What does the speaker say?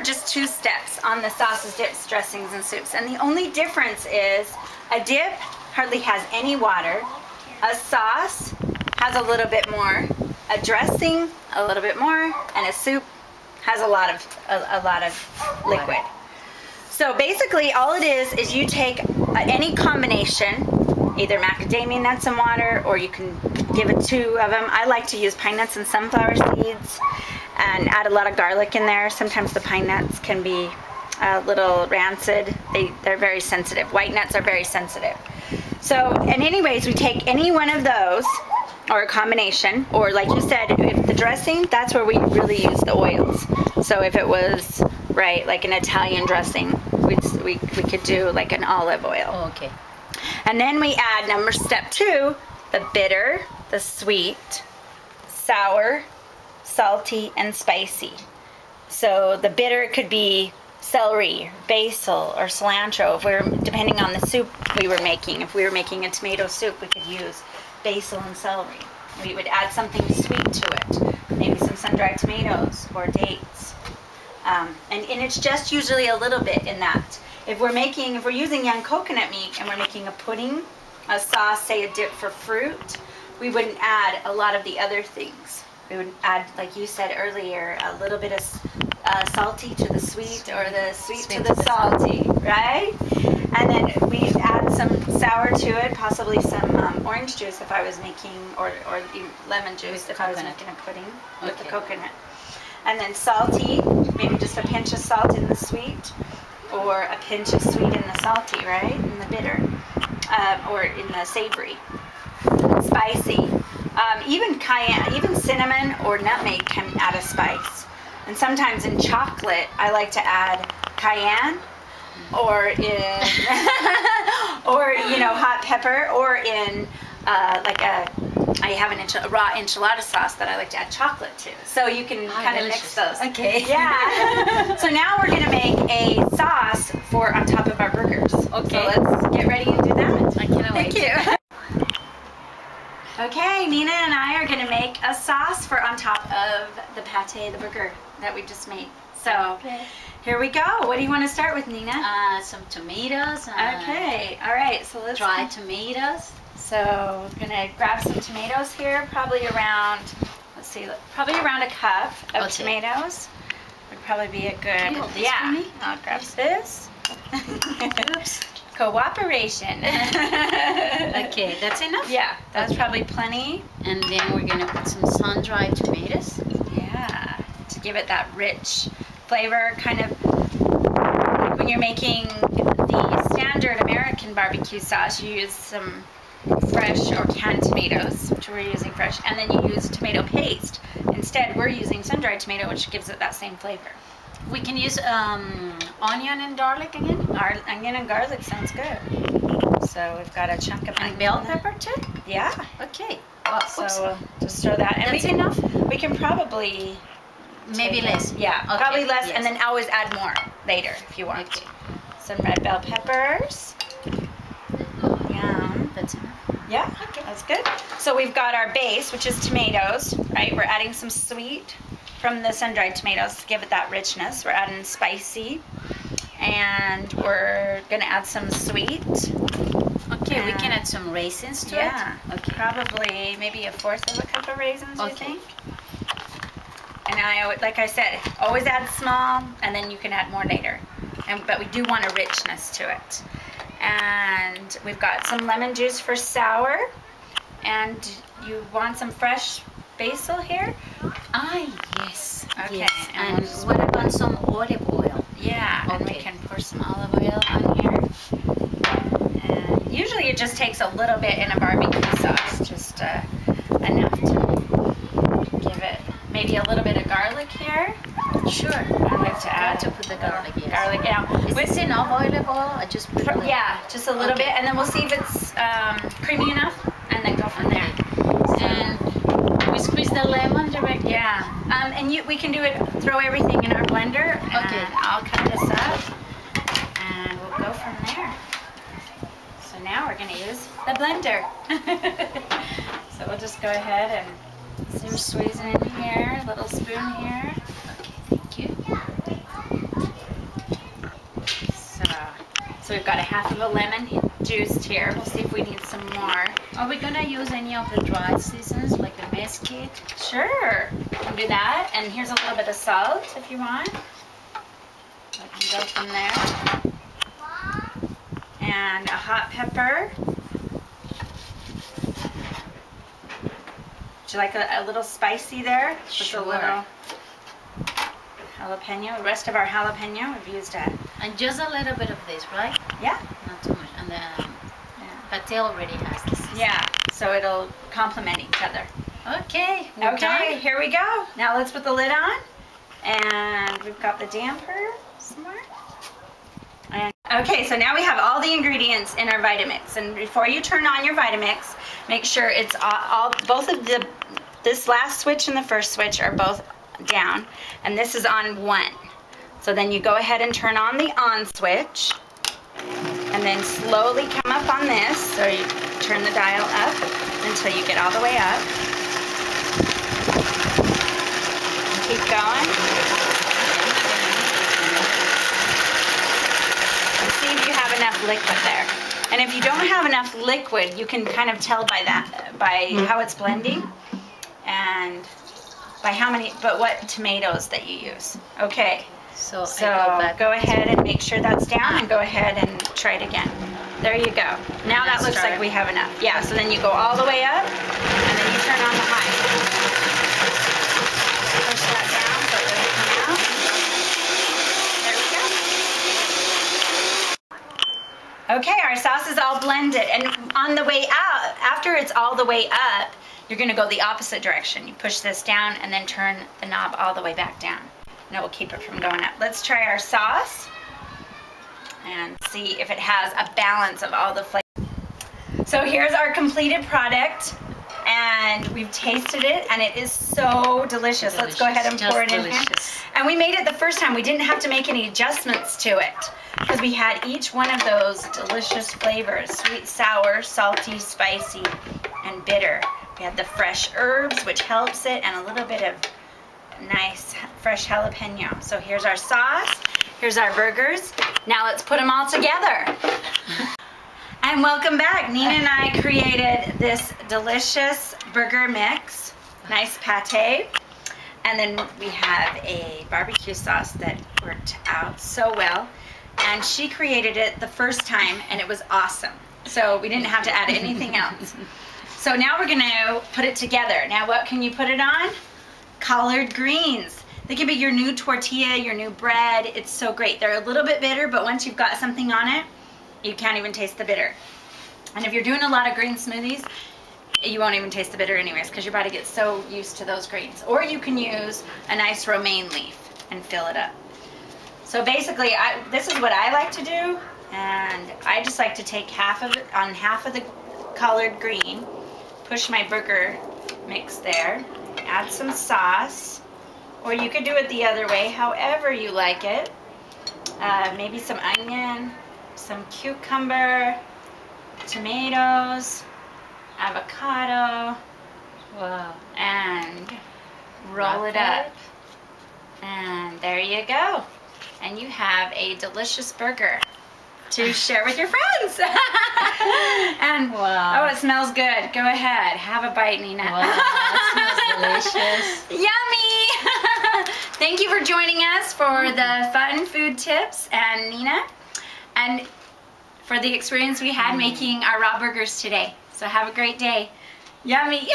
are just two steps on the sauces, dips, dressings, and soups. And the only difference is a dip hardly has any water. A sauce has a little bit more. A dressing, a little bit more. And a soup has a lot of liquid. So basically all it is you take any combination, either macadamia nuts and water, or you can give it two of them. I like to use pine nuts and sunflower seeds and add a lot of garlic in there. Sometimes the pine nuts can be a little rancid. They're very sensitive. White nuts are very sensitive. So, and anyways, we take any one of those, or a combination, or like you said, if the dressing, that's where we really use the oils. So if it was, right, like an Italian dressing, we could do like an olive oil. Oh, okay. And then we add step 2, the bitter, the sweet, sour, salty, and spicy. So the bitter could be celery, basil, or cilantro. If we're, depending on the soup we were making. If we were making a tomato soup, we could use basil and celery. We would add something sweet to it, maybe some sun-dried tomatoes or dates. And it's just usually a little bit in that. If we're using young coconut meat and we're making a pudding, a sauce, say a dip for fruit, we wouldn't add a lot of the other things. We would add, like you said earlier, a little bit of salty to the sweet, or the sweet to the salty, right? And then we'd add some sour to it, possibly some orange juice if I was making, or lemon juice if I was making a pudding with the coconut. And then salty, maybe just a pinch of salt in the sweet, or a pinch of sweet in the salty, right? In the bitter, or in the savory. Spicy. Even cayenne, even cinnamon or nutmeg can add a spice. And sometimes in chocolate, I like to add cayenne, or in, or hot pepper, or in I have a raw enchilada sauce that I like to add chocolate to. So you can kind of mix those. Okay. Yeah. So now we're gonna make a sauce for on top of our burgers. Okay. So let's get ready and do that. I cannot wait. Thank you. Okay, Nina and I are gonna make a sauce for on top of the pate, the burger that we just made. So here we go. What do you want to start with, Nina? Some tomatoes. Okay. All right. So let's dry tomatoes. So we're gonna grab some tomatoes here, probably around, let's see, probably around a cup of tomatoes. Would probably be a good, I'll grab this. Oops. Cooperation. Okay, that's enough? Yeah, that's probably plenty. And then we're gonna put some sun-dried tomatoes. Yeah, to give it that rich flavor, kind of like when you're making the standard American barbecue sauce, you use some fresh or canned tomatoes, which we're using fresh, and then you use tomato paste. Instead, we're using sun-dried tomato, which gives it that same flavor. We can use onion and garlic again? Onion and garlic sounds good. So we've got a chunk of onion. And bell pepper too? Yeah. Okay. So we'll just throw that. And That's enough? We can probably... Maybe less. Yeah, okay. probably less, yes. and then always add more later if you want to. Some red bell peppers. Yum. That's enough. Yeah, okay. That's good. So we've got our base, which is tomatoes, right? We're adding some sweet from the sun-dried tomatoes to give it that richness. We're adding spicy, and we're gonna add some sweet. Okay, we can add some raisins to it. Yeah, okay. Probably maybe a fourth of a cup of raisins, I think. And like I said, always add small, and then you can add more later. But we do want a richness to it. And we've got some lemon juice for sour. And you want some fresh basil here? Ah, yes. Okay. Yes. And what about some olive oil? Yeah, and we can pour some olive oil on here. And usually it just takes a little bit in a barbecue sauce, just enough to give it. Maybe a little bit of garlic here. Sure. I like to add to put the garlic. Yes. Garlic, yeah. Is this enough olive oil? I just put just a little bit, and then we'll see if it's creamy enough, and then go from there. And we squeeze the lemon directly. Yeah. And we can do it. Throw everything in our blender. Okay. And I'll cut this up, and we'll go from there. So now we're gonna use the blender. So we'll just go ahead and see we're squeezing in here. A little spoon here. Okay, thank you. So we've got a half of a lemon juiced here. We'll see if we need some more. Are we gonna use any of the dried seasons, like the mesquite? Sure, we'll do that. And here's a little bit of salt if you want. I can go from there. And a hot pepper. Would you like a little spicy there? Just Sure. a little jalapeno. The rest of our jalapeno we've used it. And just a little bit of this, right? Yeah. Not too much. And then pate already has this. Yeah, so it'll complement each other. Okay. We're Okay, done. here we go. Now let's put the lid on. And we've got the damper somewhere. And, okay, so now we have all the ingredients in our Vitamix. And before you turn on your Vitamix, make sure it's both of this last switch and the first switch are both down. And this is on 1. So then you go ahead and turn on the on switch. And then slowly come up on this. So you turn the dial up until you get all the way up. Keep going. And see if you have enough liquid there. And if you don't have enough liquid, you can kind of tell by how it's blending and by what tomatoes that you use. Okay. So So I go back. go ahead and make sure that's down and go ahead and try it again. There you go. Now that looks like we have enough. Yeah, so then you go all the way up and then you turn on the high. Push that down so it doesn't come out. There we go. Okay, our sauce is all blended. And on the way out, after it's all the way up, you're gonna go the opposite direction. You push this down and then turn the knob all the way back down. And it will keep it from going up. Let's try our sauce and see if it has a balance of all the flavors. So here's our completed product, and we've tasted it, and it is so delicious. Let's go ahead and pour it in here. And we made it the first time. We didn't have to make any adjustments to it because we had each one of those delicious flavors: sweet, sour, salty, spicy, and bitter. We had the fresh herbs, which helps it, and a little bit of nice fresh jalapeno. So here's our sauce, here's our burgers. Now let's put them all together. And welcome back. Nina and I created this delicious burger mix, nice pate. And then we have a barbecue sauce that worked out so well. And she created it the first time and it was awesome. So we didn't have to add anything else. So now we're gonna put it together. Now what can you put it on? Collard greens. They can be your new tortilla, your new bread. It's so great. They're a little bit bitter, but once you've got something on it, you can't even taste the bitter. And if you're doing a lot of green smoothies, you won't even taste the bitter anyways because your body gets so used to those greens. Or you can use a nice romaine leaf and fill it up. So basically, this is what I like to do, and I just like to take half of it on half of the collard green, push my burger mix there, add some sauce, or you could do it the other way, however you like it. Maybe some onion, some cucumber, tomatoes, avocado, Wow. and roll it up. And there you go. And you have a delicious burger to share with your friends. And Wow. oh, it smells good. Go ahead, have a bite, Nina. Wow, that smells delicious. Yummy! Thank you for joining us for the fun food tips, and Nina, and for the experience we had making our raw burgers today. So have a great day. Yummy!